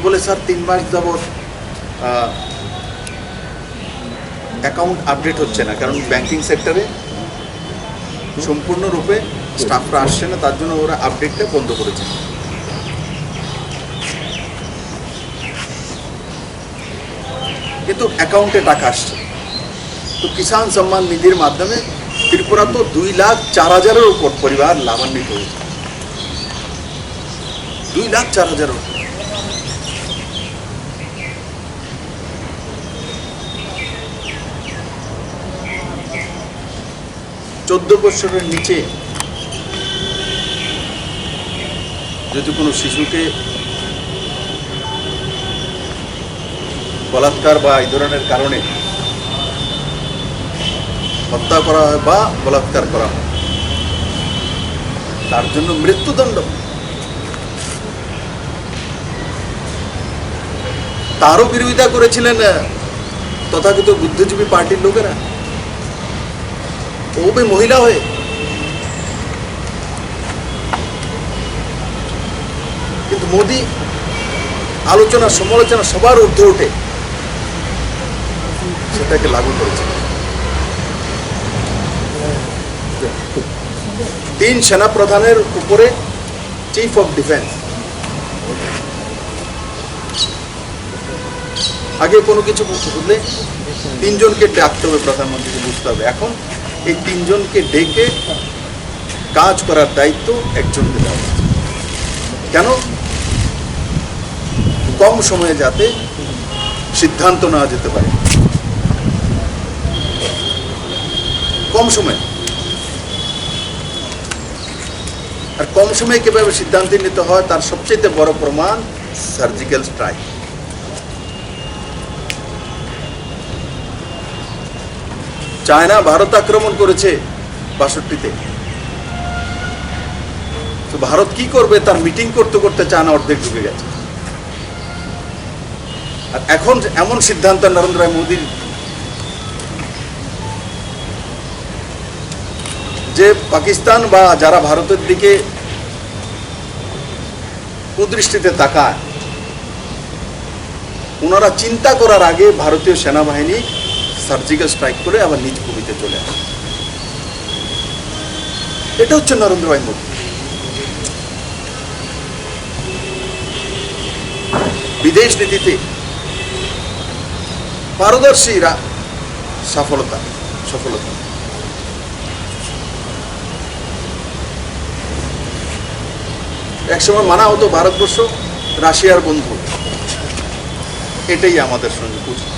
বলে স্যার 3 মাস যাবৎ account update হচ্ছে না, কারণ ব্যাংকিং সেক্টরে সম্পূর্ণরূপে স্টাফরা আসছে না, তার জন্য ওরা আপডেটটা বন্ধ করেছে। কিন্তু অ্যাকাউন্টে টাকা আসছে। তো কিষাণ সম্মান নিধির মাধ্যমে ত্রিপুরা তো 2,04,000-এর উপর পরিবার লাভান্বিত হয়েছে। 2,04,000-এর উপর। চোদ্দ বছরের নিচে যদি কোনো শিশুকে বলাৎকার বা এই ধরনের কারণে হত্যা করা হয় বা বলাৎকার করা হয়, তার জন্য মৃত্যুদণ্ড। তারও বিরোধিতা করেছিলেন তথাকথিত বুদ্ধিজীবী পার্টির লোকেরা, ও भी মহিলা হয়ে। কিন্তু মোদি আলোচনা সমালোচনা সবার ঊর্ধ্বে উঠে সেটাকে লাগু করেছে। 3 সেনা প্রধানের উপরে চিফ অফ ডিফেন্স। আগে কোনো কিছু বুঝলে 3 জনকে ডাকতে হবে, প্রধানমন্ত্রীকে বুঝতে হবে। এখন এই 3 জনকে ডেকে কাজ করার দায়িত্ব একজনকে দেওয়া হচ্ছে। কেন? কম সময়ে যাতে সিদ্ধান্ত নেওয়া যেতে পারে, কম সময়। আর কম সময়ে কিভাবে সিদ্ধান্ত নিতে হয় তার সবচেয়ে বড় প্রমাণ সার্জিক্যাল স্ট্রাইক। চায়না ভারত আক্রমণ করেছে 62-তে। তো ভারত কি করবে তার মিটিং করতে করতে চায়না অর্ধেক ঢুকে গেছে। আর এখন এমন সিদ্ধান্ত নরেন্দ্র মোদীর যে পাকিস্তান বা যারা ভারতের দিকে কুদৃষ্টিতে তাকায়, ওনারা চিন্তা করার আগে ভারতীয় সেনাবাহিনী সার্জিক্যাল স্ট্রাইক করে আবার নিজ ভূমিতে চলে আসে। এটা হচ্ছে নরেন্দ্র মোদী। বিদেশ নীতিতে পারদর্শীরা সফলতা। একসময় মানা হতো ভারতবর্ষ রাশিয়ার বন্ধু, এটাই আমাদের সঙ্গে বুঝি।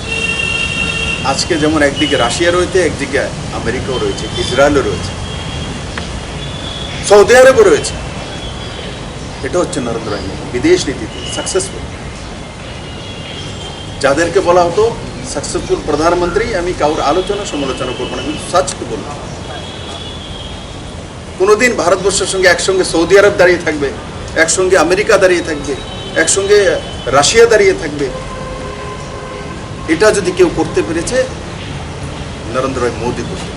আজকে যেমন একদিকে রাশিয়া রয়েছে, একদিকে আমেরিকাও রয়েছে, ইসরায়েলও রয়েছে, সৌদি আরবও রয়েছে। এটা হচ্ছে নরেন্দ্র মোদী বিদেশ নীতিতে সাকসেসফুল। যাদেরকে বলা হতো সাকসেসফুল প্রধানমন্ত্রী, আমি কারোর আলোচনা সমালোচনা করবো না, কিন্তু সত্যি বলবো, কোনোদিন ভারতবর্ষের সঙ্গে একসঙ্গে সৌদি আরব দাঁড়িয়ে থাকবে, একসঙ্গে আমেরিকা দাঁড়িয়ে থাকবে, একসঙ্গে রাশিয়া দাঁড়িয়ে থাকবে, এটা যদি কেউ করতে পেরেছে নরেন্দ্র মোদী করতে।